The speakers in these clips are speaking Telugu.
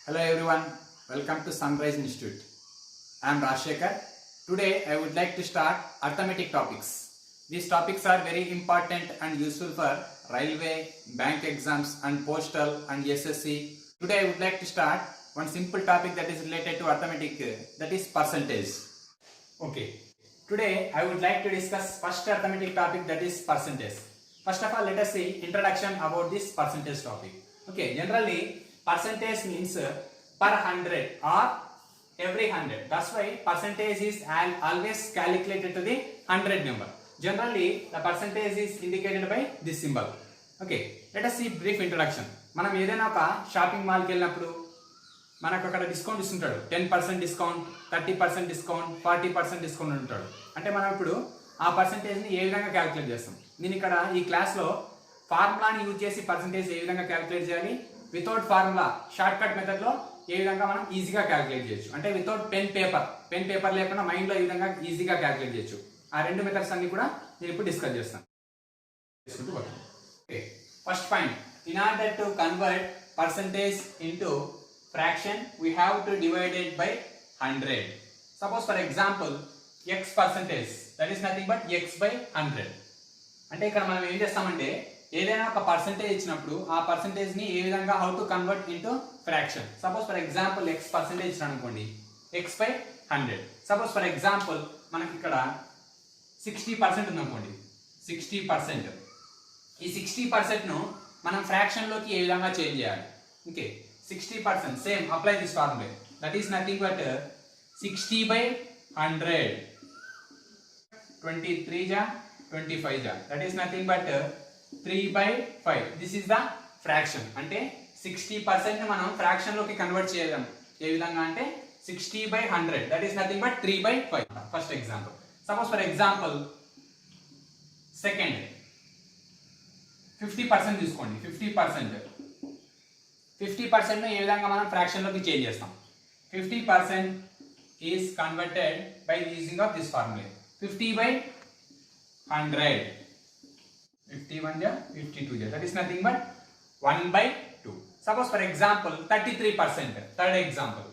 Hello everyone, welcome to Sunrise Institute. I am Rajshekhar. Today I would like to start arithmetic topics. These topics are very important and useful for railway, bank exams and postal and SSC. Today I would like to start one simple topic that is related to arithmetic, that is percentage. Okay. Today I would like to discuss first arithmetic topic, that is percentage. First of all, let us see introduction about this percentage topic. Okay, generally percentage means per 100 or every 100. That's why percentage is always calculated to the 100 number. Generally the percentage is indicated by this symbol. Okay, let us see brief introduction. మనం ఏదైనా ఒక షాపింగ్ మాల్కి వెళ్ళినప్పుడు మనకు అక్కడ డిస్కౌంట్ ఇస్తుంటాడు. 10% డిస్కౌంట్, 30% డిస్కౌంట్, 40% డిస్కౌంట్ ఉంటాడు. అంటే మనం ఇప్పుడు ఆ పర్సంటేజ్ని ఏ విధంగా క్యాలిక్యులేట్ చేస్తాం. నేను ఇక్కడ ఈ క్లాస్లో ఫార్ములాని యూజ్ చేసి పర్సంటేజ్ ఏ విధంగా క్యాలిక్యులేట్ చేయాలి, వితౌట్ ఫార్ములా షార్ట్ కట్ మెథడ్లో ఏ విధంగా మనం ఈజీగా క్యాలిక్యులేట్ చేయొచ్చు. అంటే వితౌట్ పెన్ పేపర్ లేకుండా మైండ్లో ఈ విధంగా ఈజీగా క్యాలిక్యులేట్ చేయొచ్చు. ఆ రెండు మెథడ్స్ అన్ని కూడా నేను ఇప్పుడు డిస్కస్ చేస్తాను. First point, in order to convert percentage into fraction we have to divide it by 100. Suppose for example x percentage, that is nothing but x by 100. అంటే ఇక్కడ మనం ఏం చేస్తామంటే ఏదైనా ఒక పర్సంటేజ్ ఇచ్చినప్పుడు ఆ పర్సంటేజ్ ని ఏ విధంగా how to convert into fraction. Suppose for example x percentage ఇచ్చాను అనుకోండి, x by 100. Suppose for example మనకి ఇక్కడ 60% ఉంది అనుకోండి, 60%. ఈ 60% ను మనం ఫ్రాక్షన్ లోకి ఏ విధంగా చేంజ్ చేయాలి. Okay, 60%, same, apply this formula, that is nothing but 60 by 100, 23 ja 25 ja, that is nothing but 3 by 5. This is the fraction. అంటే 60% మనం ఫ్రాక్షన్ లోకి కన్వర్ట్ చేయలేం. ఏ విధంగా అంటే 60 by 100, that is nothing but 3 by 5. First example. Suppose for example second 50% తీసుకోండి. 50% ఏ విధంగా మనం ఫ్రాక్షన్ లోకి చేంజ్ చేస్తాం. 50% is converted by using of this formula. 50 by 100, 51 ja 52 ja, that is nothing but 1 by 2. Suppose for example 33%, third example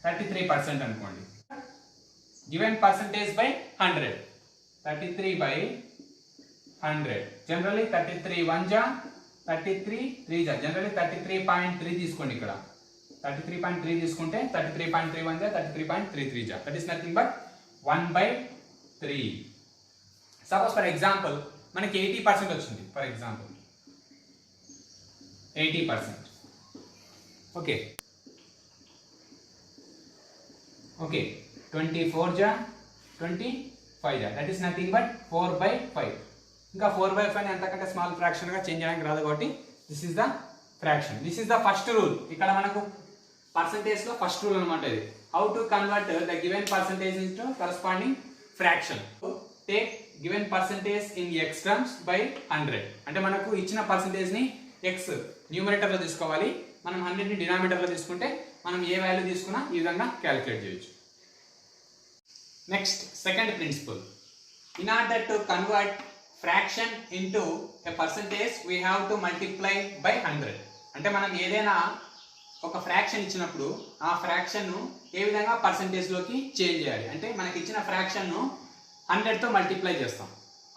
33% అనుకోండి. Given percentage by 100, 33 by 100, generally 33 1 ja 33 3 జా, జనరల్లీ 33.3 తీసుకోండి. ఇక్కడ 33.3 తీసుకుంటే 33.31 జా 33.33 జా, that is nothing but 1 by 3. Suppose for example మనకి 80% వచ్చింది. For example 80%. ఓకే, 24 జా 25 జా, that is nothing but 4 by 5. ఇంకా 4 by 5 ఎంతకంటే స్మాల్ ఫ్రాక్షన్ గా చేంజ్ చేయడానికి రాదు కాబట్టి this is the fraction. This is the first rule. ఇక్కడ మనకు పర్సంటేజ్ లో ఫస్ట్ రూల్ అన్నమాట ఇది. How to convert the given percentage into corresponding fraction. Take given percentage in x terms by 100. అంటే మనకు ఇచ్చిన పర్సంటేజ్ ని x న్యూమరేటర్ లో తీసుకోవాలి, మనం 100 ని డినామినేటర్ లో తీసుకుంటే మనం ఏ వాల్యూ తీసుకున్నా ఈ విధంగా క్యాలిక్యులేట్ చేయొచ్చు. Next second principal, in order to convert fraction into a percentage we have to multiply by 100. అంటే మనం ఏదైనా ఒక ఫ్రాక్షన్ ఇచ్చినప్పుడు ఆ ఫ్రాక్షన్ ను ఏ విధంగా పర్సంటేజ్ లోకి చేంజ్ చేయాలి అంటే మనకి ఇచ్చిన ఫ్రాక్షన్ ను 100 తో మల్టిప్లై చేస్తాం.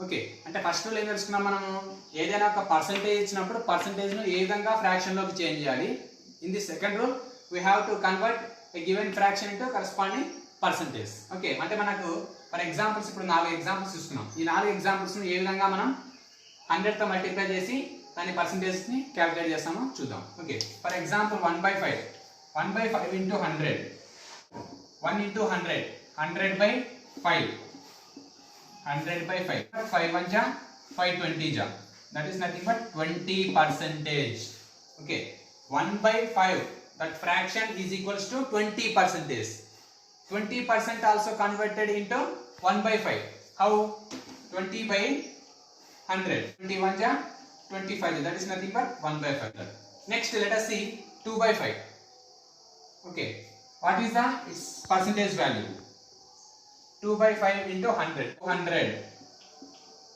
ఓకే, అంటే ఫస్ట్ రూల్ ఏం తెలుసుకున్నాం, మనము ఏదైనా ఒక పర్సంటేజ్ ఇచ్చినప్పుడు పర్సంటేజ్ ను ఏ విధంగా ఫ్రాక్షన్ లోకి చేంజ్ చేయాలి. In the second rule we have to convert a given fraction into corresponding percentage. Okay, అంటే మనకు ఫర్ ఎగ్జాంపుల్స్ ఇప్పుడు 4 ఎగ్జాంపుల్స్ తీసుకున్నాం. ఈ 4 ఎగ్జాంపుల్స్ ను ఏ విధంగా మనం 100 తో మల్టిప్లై చేసి దాని పర్సంటేజ్ ని క్యాలిక్యులేట్ చేస్తామో చూద్దాం. Okay, for example 1 by 5 into 100, 1 into 100, 100 by 5, 100 by 5, 5 1 ja 520 ja, that is nothing but 20%. Okay, 1 by 5, that fraction is equals to 20%. 20% also converted into 1 by 5. How? 20 by 100. 21 ja 25, that is nothing but 1 by 5. Next let us see 2 by 5. Okay, what is the its percentage value? 2 by 5 into 100,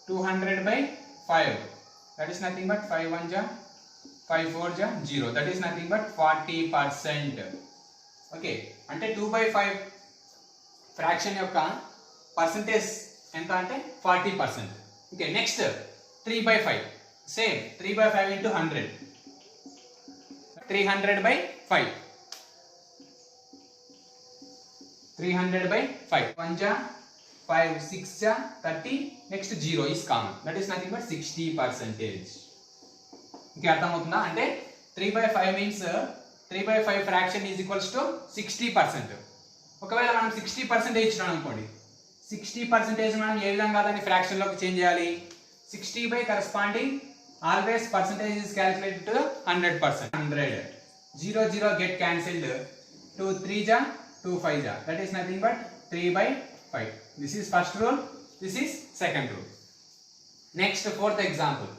200 by 5, that is nothing but 5 1 ja 5 4 ja 0, that is nothing but 40%. Okay, అంటే 2/5 ఫ్రాక్షన్ యొక్క పర్సంటేజ్ ఎంత అంటే 40%. Okay, next 3/5, same 3/5 into 100, 300/5, 300/5, 1 ja 5, 6 ja 30, next 0 is common, that is nothing but 60%. ఇంకా అర్థమవుతుందా? అంటే 3/5 means 3/5 fraction is equals to 60%. ఒకవేళ మనం 60% ఇచ్చినాం అనుకోండి, 60% మనం ఏ విధంగా దాన్ని ఫ్రాక్షన్ లోకి చేంజ్ చేయాలి? 60 by corresponding always percentage is calculated to 100%. 100, 0 0 get cancelled, 2 3 ja 2 5 ja, that is nothing but 3/5. This is first rule, this is second rule. Next, fourth example,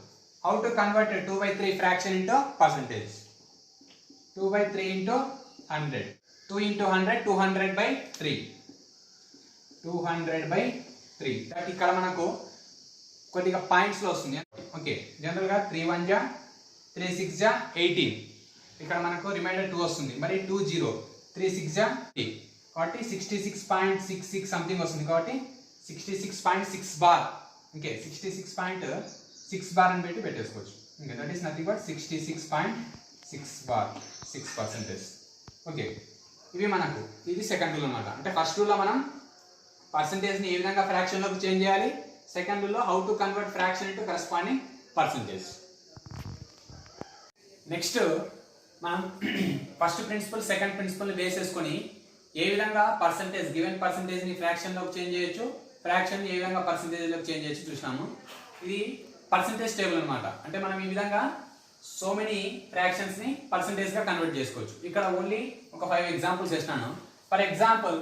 how to convert a 2/3 fraction into percentage. 2/3 into 100, 2 into 100, 200/3, 200/3. That ఇక్కడ మనకు కొద్దిగా పాయింట్స్ లో వస్తుంది. ఓకే, జనరల్ గా 3 1 ja 3 6 ja 18, ఇక్కడ మనకు రిమైండర్ 2 వస్తుంది. మరి 2 0 3 6 ja 8, కాబట్టి 66.66 సంథింగ్ వస్తుంది. కాబట్టి 66.6 బార్. ఓకే, 66.6 బార్ అని పెట్టి పెట్టేసుకోవచ్చు. Okay, that is nothing but 66.6 bar, 6%. Okay, ఇవి మనకు ఇది సెకండ్ రూల్ అనమాట. అంటే ఫస్ట్ రూల్లో మనం పర్సంటేజ్ని ఏ విధంగా ఫ్రాక్షన్లోకి చేంజ్ చేయాలి, సెకండ్ రూల్లో how to convert fraction into corresponding percentage. Next మనం first principle second principle base చేసుకొని ఏ విధంగా పర్సంటేజ్ గివెన్ పర్సంటేజ్ని ఫ్రాక్షన్లోకి చేంజ్ చేయొచ్చు, ఫ్రాక్షన్ ఏ విధంగా పర్సంటేజ్లోకి చేంజ్ చేయొచ్చు చూసినాము. ఇది పర్సంటేజ్ టేబుల్ అనమాట. అంటే మనం ఈ విధంగా సో మెనీ ఫ్రాక్షన్స్ ని పర్సంటేజ్ గా కన్వర్ట్ చేసుకోవచ్చు. ఇక్కడ ఓన్లీ ఒక 5 ఎగ్జాంపుల్స్ వేసినాను. For example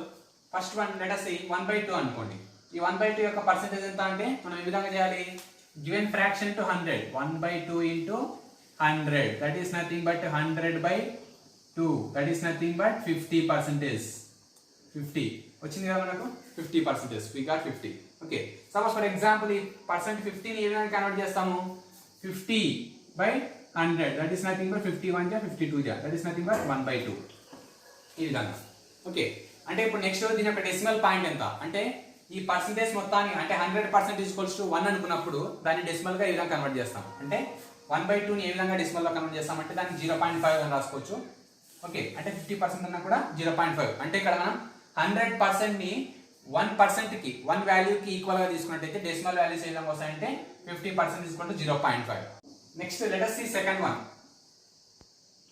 first one let us say 1/2 అనుకోండి. ఈ 1/2 యొక్క పర్సంటేజ్ ఎంత అంటే మనం ఈ విధంగా చేయాలి, given fraction to 100, 1/2 into 100, that is nothing but 100/2, that is nothing but 50%. 50 వచ్చింది కదా మనకు, 50%, we got 50. Okay, suppose for example ఈ పర్సెంట్ 50 ని ఏ విధంగా కన్వర్ట్ చేస్తాము, 50/100, that is nothing but 51 ja 52 ja, that is nothing but 1/2, ఈ విధంగా. ఓకే, అంటే ఇప్పుడు నెక్స్ట్ దీని యొక్క డెసిమల్ పాయింట్ ఎంత అంటే ఈ పర్సంటేజ్ మొత్తాన్ని అంటే 100% ఈక్వల్స్ టు 1 అనుకున్నప్పుడు దాన్ని డెసిమల్ గా ఈ విధంగా కన్వర్ట్ చేస్తాం. అంటే 1/2 ని ఏ విధంగా డెసిమల్ లో కన్వర్ట్ చేస్తామంటే దాన్ని 0.5 అని రాసుకోవచ్చు. ఓకే, అంటే 50% అన్నా కూడా 0.5. అంటే ఇక్కడ మనం 100% ని 1% కి 1 వాల్యూకి ఈక్వల్ గా తీసుకున్నట్టయితే డెసిమల్ వాల్యూస్ ఏ విధంగా వస్తాయంటే 50% is equal to 0.5. Next let us see second one.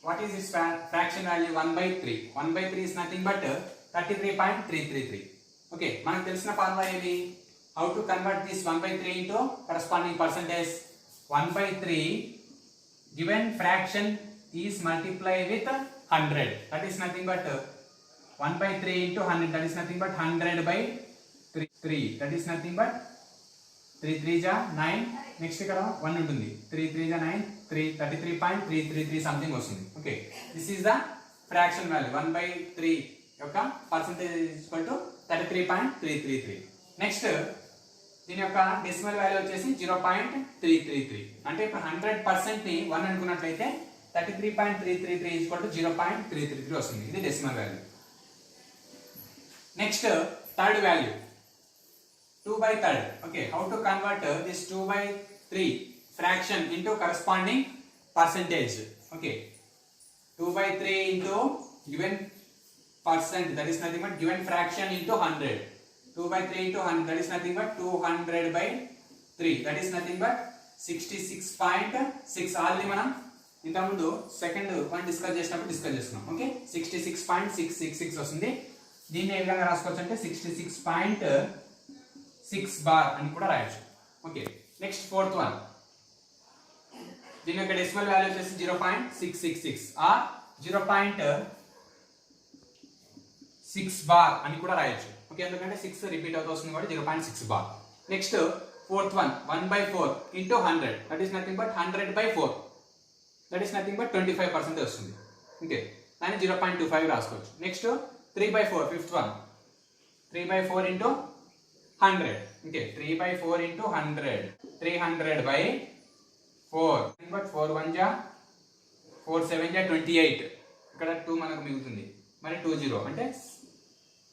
What is this fraction value? 1/3. 1/3 is nothing but 33.333. Okay, మనకు తెలిసిన ఫార్ములా ఏది, how to convert this 1/3 into corresponding percentage. 1/3 given fraction is multiplied with 100, that is nothing but 1/3 into 100, that is nothing but 100/3, that is nothing but 3 3 ja 9, next ఇక్కడ 1 ఉంటుంది, 3 3 ja 9, 33.333 సంథింగ్ వస్తుంది. Okay, this is the fraction value. 1/3 యొక్క పర్సంటేజ్ ఈక్వల్ టు 33.333. నెక్స్ట్ దీని యొక్క డెసిమల్ వాల్యూ వచ్చేసి 0.333. అంటే ఇప్పుడు 100% ని 1 అనుకున్నట్లయితే 33.333 ఈక్వల్ టు 0.333 వస్తుంది. ఇది decimal value. Next third value 2/3. Okay, how to convert this 2/3 fraction into corresponding percentage. Okay, 2/3 into given percent, that is nothing but given fraction into 100. 2/3 into 100, that is nothing but 200/3, that is nothing but 66.6. Already మనం ఇంతకుముందు సెకండ్ వన్ డిస్కస్ చేసినప్పుడు డిస్కస్ చేస్తున్నాం. ఓకే, 66.666 వస్తుంది. దీన్ని ఏ విధంగా రాసుకోవచ్చు అంటే 66.6 బార్ అని కూడా రాయొచ్చు. ఓకే, నెక్స్ట్ ఫోర్త్ వన్, దీని యొక్క డెసిమల్ వాల్యూ వచ్చేసి 0.666 ఆర్ 0.6 బార్ అని కూడా రాయొచ్చు. ఓకే, ఎందుకంటే 6 రిపీట్ అవుతూ వస్తుంది కాబట్టి 0.6 bar. Next fourth one 1/4 into 100, that is nothing but 100/4, that is nothing but 25% వస్తుంది. ఓకే, దాన్ని 0.25 రాసుకోవచ్చు. Next 3/4 fifth one, 3/4 into 100. Okay, 3/4 into 100, 300/4, but 4 1 ja 4 7 28, ఇక్కడ 2 మనకు మిగులుతుంది, మరి 20 అంటే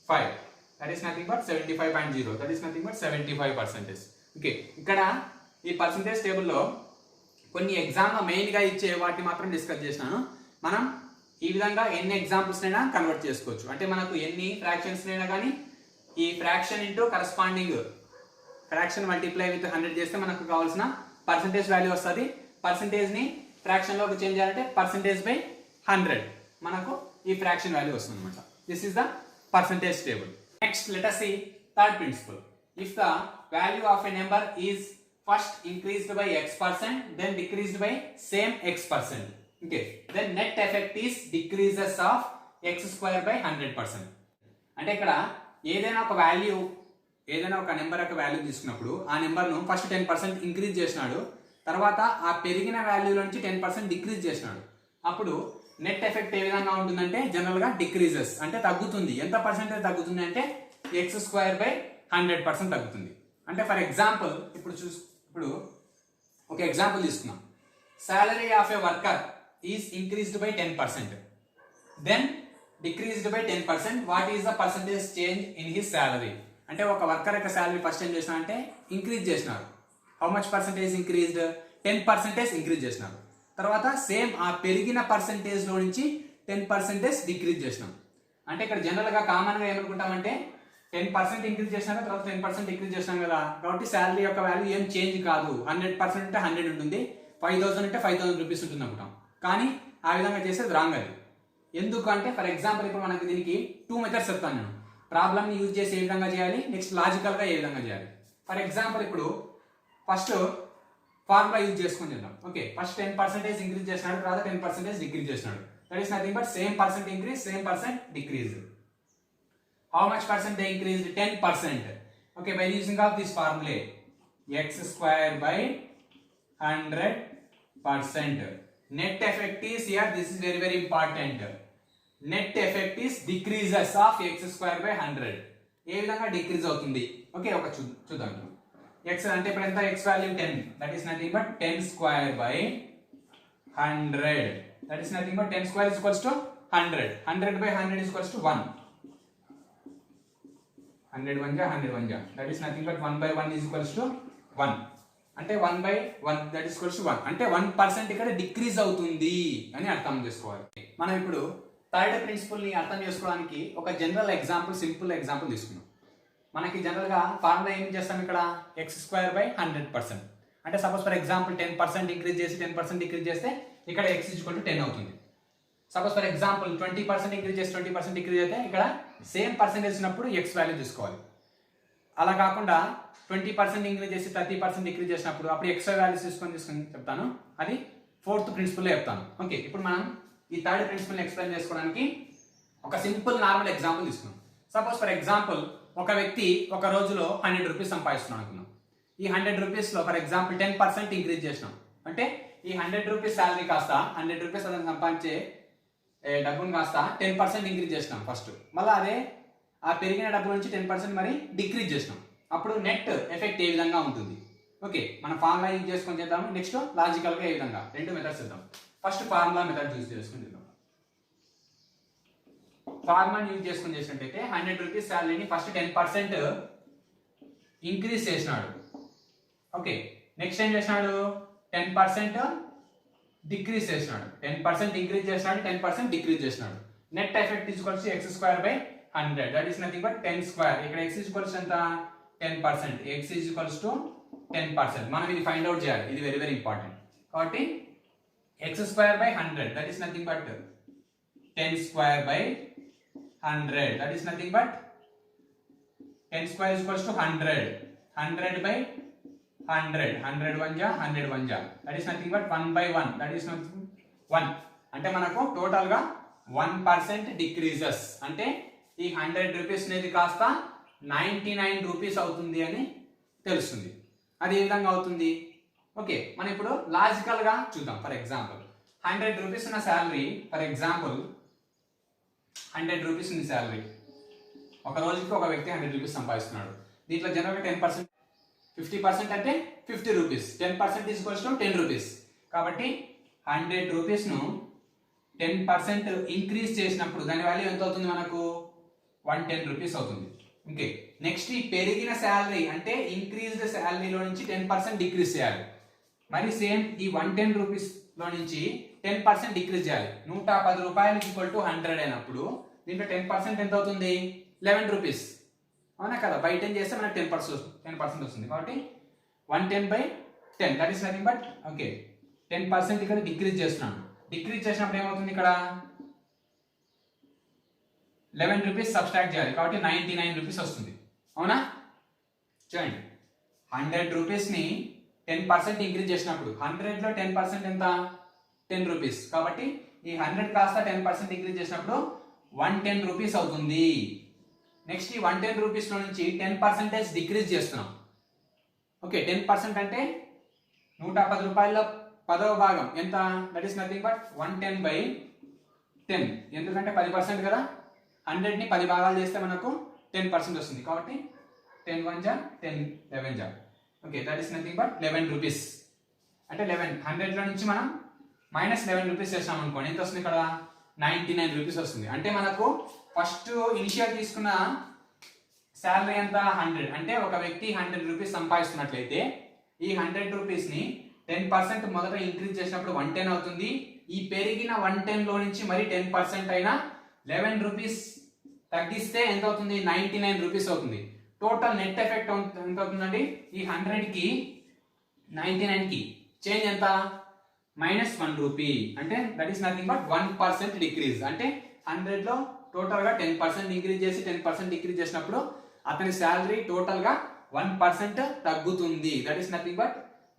5, that is nothing but 75.0, that is nothing but 75%. Okay, ఇక్కడ ఈ పర్సంటేజ్ టేబుల్లో కొన్ని ఎగ్జామ్లో మెయిన్గా ఇచ్చే వాటిని మాత్రం డిస్కస్ చేసినాను. మనం ఈ విధంగా ఎన్ని ఎగ్జాంపుల్స్నైనా కన్వర్ట్ చేసుకోవచ్చు. అంటే మనకు ఎన్ని ఫ్రాక్షన్స్నైనా కానీ ఈ fraction into corresponding fraction multiply with 100 చేస్తే మనకు కావాల్సిన పర్సంటేజ్ వాల్యూ వస్తుంది. పర్సంటేజ్ని ఫ్రాక్షన్లోకి చేంజ్ చేయాలంటే పర్సంటేజ్ బై 100 మనకు ఈ ఫ్రాక్షన్ వాల్యూ వస్తుంది అనమాట. This is the percentage table. Next let us see third principle. If the value of a number is first increased by x%, then decreased by same x%, okay, then net effect is decreases of x square by 100%. అంటే ఇక్కడ ఏదైనా ఒక నెంబర్ యొక్క వాల్యూ తీసుకున్నప్పుడు ఆ నెంబర్ను ఫస్ట్ 10% ఇంక్రీజ్ చేసినాడు, తర్వాత ఆ పెరిగిన వాల్యూలో నుంచి 10% డిక్రీజ్ చేసినాడు. అప్పుడు నెట్ ఎఫెక్ట్ ఏ విధంగా ఉంటుందంటే జనరల్గా డిక్రీజెస్, అంటే తగ్గుతుంది. ఎంత పర్సెంటేజ్ తగ్గుతుంది అంటే x స్క్వేర్ బై 100% తగ్గుతుంది. అంటే ఫర్ ఎగ్జాంపుల్ ఇప్పుడు ఒక ఎగ్జాంపుల్ తీసుకున్నాం. Salary of a worker is increased by 10%, then decreased by 10%. What is the percentage change in his salary? అంటే ఒక వర్కర్ యొక్క సాలరీ ఫస్ట్ ఏం చేసినా అంటే ఇంక్రీజ్ చేసినారు. How much percentage increased? 10% increase చేసినారు. తర్వాత సేమ్ ఆ పెరిగిన పర్సెంటేజ్లో నుంచి 10% డిక్రీజ్ చేసినాం. అంటే ఇక్కడ జనరల్గా కామన్గా ఏమనుకుంటామంటే 10% ఇంక్రీజ్ చేసినాక తర్వాత 10% డిక్రీజ్ చేసినాం కదా, కాబట్టి శాలరీ యొక్క వాల్యూ ఏం చేంజ్ కాదు. 100% అంటే 100 ఉంటుంది, 5000 అంటే 5000 రూపీస్ ఉంటుంది అనుకుంటాం. కానీ ఆ విధంగా చేసేది రాంగ్ అది. ఎందుకంటే ఫర్ ఎగ్జాంపుల్ ఇప్పుడు మనకి దీనికి 2 మెథడ్స్ చెప్తాను నేను. ప్రాబ్లమ్ని యూజ్ చేసి ఏ విధంగా చేయాలి, నెక్స్ట్ లాజికల్గా ఏ విధంగా చేయాలి. ఫర్ ఎగ్జాంపుల్ ఇప్పుడు ఫస్ట్ ఫార్ములా యూజ్ చేసుకొని చేద్దాం. ఓకే, ఫస్ట్ 10% ఇంక్రీజ్ చేసినాడు, తర్వాత 10% డిక్రీజ్ చేసినాడు. That is nothing but same percent increase, same percent decrease. How much percent they increased? 10%. Okay, by using of this formula x square by 100%. Net effect is here, this is very very important. Net effect is decreases of x square by 100. ఏ విధంగా డిక్రీజ్ అవుతుంది? ఓకే, ఒక చూద్దాం. x అంటే ఇప్పుడు ఎంత? x value 10, that is nothing but 10 square by 100, that is nothing but 10 square equals to 100. 100 by 100 equals to 1. 100 1 జా, that is nothing but 1 by 1 equals to 1. అంటే 1 by 1 that is equals to 1. అంటే 1% ఇక్కడ డిక్రీజ్ అవుతుంది అని అర్థం చేసుకోవాలి. మనం ఇప్పుడు థర్డ్ ప్రిన్సిపల్ని అర్థం చేసుకోవడానికి ఒక జనరల్ ఎగ్జాంపుల్, సింపుల్ ఎగ్జాంపుల్ తీసుకున్నాం. మనకి జనరల్గా ఫార్ములా ఏం చేస్తాం ఇక్కడ? x square by 100%. అంటే సపోజ్ ఫర్ ఎగ్జాంపుల్ 10% ఇంక్రీజ్ చేసి 10% డిక్రీజ్ చేస్తే ఇక్కడ x ఈక్వల్ టు 10 అవుతుంది. సపోజ్ ఫర్ ఎగ్జాంపుల్ 20% ఇంక్రీజ్ చేసి 20% డిక్రీజ్ అయితే ఇక్కడ సేమ్ పర్సెంటేజ్ ఉన్నప్పుడు x వాల్యూ తీసుకోవాలి. అలా కాకుండా 20% ఇంక్రీజ్ చేసి 30% డిక్రీజ్ చేసినప్పుడు అప్పుడు x వాల్యూస్ తీసుకొని చెప్తాను. అది ఫోర్త్ ప్రిన్సిపల్లో చెప్తాను. ఓకే, ఇప్పుడు మనం ఈ థర్డ్ ప్రిన్సిపల్ని ఎక్స్ప్లెయిన్ చేసుకోవడానికి ఒక సింపుల్ నార్మల్ ఎగ్జాంపుల్ తీసుకున్నాం. సపోజ్ ఫర్ ఎగ్జాంపుల్ ఒక వ్యక్తి ఒక రోజులో 100 రూపీస్ సంపాదిస్తున్నాడు అనుకున్నాం. ఈ 100 రూపీస్లో ఫర్ ఎగ్జాంపుల్ 10% ఇంక్రీజ్ చేసినాం. అంటే ఈ 100 రూపీస్ శాలరీ కాస్త 100 రూపీస్ అతను సంపాదించే డబ్బును కాస్త 10% ఇంక్రీజ్ చేసినాం ఫస్ట్. మళ్ళీ అదే ఆ పెరిగిన డబ్బు నుంచి 10% మరి డిక్రీజ్ చేసినాం. అప్పుడు నెట్ ఎఫెక్ట్ ఏ విధంగా ఉంటుంది? ఓకే, మనం ఫార్ములా యూజ్ చేసుకొని చేద్దాము. నెక్స్ట్ లాజికల్గా ఏ విధంగా, 2 మెథడ్స్ చేద్దాం. ఫస్ట్ ఫార్ములా మెథడ్ యూజ్ చేసుకొని చేద్దాం. ఫార్ములాని యూజ్ చేసుకొని చేసినట్టయితే 100 రూపీస్ శాలరీని ఫస్ట్ 10% ఇంక్రీజ్ చేసినాడు. ఓకే, నెక్స్ట్ ఏం చేసినాడు? 10% డిక్రీజ్ చేసినాడు. 10% ఇంక్రీజ్ చేసినాడు, 10% డిక్రీజ్ చేసినాడు. Net effect equals x square by 100, that is nothing but 10 square. ఇక్కడ x ఈక్వల్స్ ఎంత? 10%. x equals to 10%. మనం ఇది ఫైండ్ అవుట్ చేయాలి, ఇది వెరీ వెరీ ఇంపార్టెంట్. కాబట్టి x square by 100, that is nothing but 10 square by 100, that is nothing but 10 square is equals to 100. 100 by 100. 100 1 ja, 100 1 ja. That is nothing but 1 by 1. That is nothing 1. అంటే మనకు టోటల్ గా 1% డిక్రీజెస్. అంటే ఈ 100 రూపీస్ అనేది కాస్త 99 రూపీస్ అవుతుంది అని తెలుస్తుంది. అది ఏ విధంగా అవుతుంది? ఓకే, మనం ఇప్పుడు లాజికల్ గా చూద్దాం. ఫర్ ఎగ్జాంపుల్ 100 రూపీస్ ఉన్న శాలరీ, ఫర్ ఎగ్జాంపుల్ 100 రూపీస్ ఉంది శాలరీ. ఒక రోజుకి ఒక వ్యక్తి 100 రూపీస్ సంపాదిస్తున్నాడు. దీంట్లో జనరల్గా 10%, 50% అంటే 50 రూపీస్. 10% equals to 10 rupees. కాబట్టి 100 రూపీస్ను 10% ఇంక్రీజ్ చేసినప్పుడు దాని వాల్యూ ఎంత అవుతుంది మనకు 110 రూపీస్ అవుతుంది. ఓకే, నెక్స్ట్ ఈ పెరిగిన శాలరీ అంటే ఇంక్రీజ్డ్ శాలరీలో నుంచి 10% డిక్రీజ్ చేయాలి. మరి సేమ్ ఈ 110 రూపీస్ లో నుంచి 10% డిక్రీజ్ చేయాలి. 110 రూపాయలు ఈక్వల్ టు 100 అయినప్పుడు దీంట్లో 10% ఎంత అవుతుంది? 11 రూపీస్. అవునా కదా? బై 10 చేస్తే మనకు 10% వస్తుంది. కాబట్టి 110/10 that is nothing but okay 10% ఇక్కడ డిక్రీజ్ చేస్తున్నాను. డిక్రీజ్ చేసినప్పుడు ఏమవుతుంది? ఇక్కడ 11 రూపీస్ సబ్స్ట్రాక్ట్ చేయాలి. కాబట్టి 99 రూపీస్ వస్తుంది. అవునా? చూడండి, 100 రూపీస్ ని 10% ఇంక్రీజ్ చేసినప్పుడు 100 లో 10% ఎంత? 10 రూపీస్. కాబట్టి ఈ 100 కాస్త 10% ఇంక్రీజ్ చేసినప్పుడు 110 రూపీస్ అవుతుంది. నెక్స్ట్ ఈ 110 రూపీస్ లో నుంచి 10% డిక్రీజ్ చేస్తున్నాం. ఓకే, 10% అంటే 110 రూపాయల 10వ భాగం ఎంత? That is nothing but 110/10. ఎందుకంటే 10% కదా, 100 ని 10 భాగాలు చేస్తే మనకు 10% వస్తుంది. కాబట్టి 10 1 జా 10 11 జా. Okay, that is nothing but 11 rupees. అంటే 11 100 లో నుంచి మనం -11 రూపీస్ చేసాం అనుకోండి, ఎంత వస్తుంది ఇక్కడ? 99 రూపీస్ వస్తుంది. అంటే మనకు ఫస్ట్ ఇనిషియల్ తీసుకున్న శాలరీ ఎంత? 100. అంటే ఒక వ్యక్తి 100 రూపీస్ సంపాదిస్తున్నట్లయితే ఈ 100 రూపీస్ ని 10% మొదట ఇంక్రీజ్ చేసినప్పుడు 110 అవుతుంది. ఈ పెరిగిన 110 లో నుంచి మరి 10% అయినా 11 రూపీస్ తగ్గిస్తే ఎంత అవుతుంది? 99 రూపీస్ అవుతుంది. టోటల్ నెట్ ఎఫెక్ట్ ఎంత అవుతుందండి? ఈ 100 కి 99 కి చేంజ్ ఎంత? -1 రూపీ. అంటే that is nothing but 1% decrease. అంటే 100 లో టోటల్ గా 10% ఇంక్రీజ్ చేసి 10% డిక్రీజ్ చేసినప్పుడు అతని శాలరీ టోటల్ గా 1% తగ్గుతుంది. That is nothing but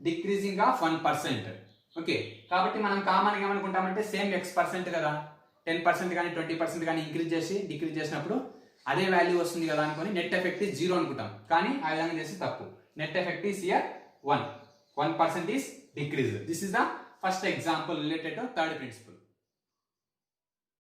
decreasing of 1%. Okay, కాబట్టి మనం కామన్ గా ఏమనుకుంటామంటే సేమ్ X% కదా, 10% కానీ 20% కానీ ఇంక్రీజ్ చేసి డిక్రీజ్ చేసినప్పుడు అదే వాల్యూ వస్తుంది కదా అనుకొని నెట్ ఎఫెక్ట్ ఇస్ 0 అనుకుంటాం. కానీ ఆ విధంగా చేస్తే తప్పు. Net effect is here 1% is decreased. This is the first example related to third principle.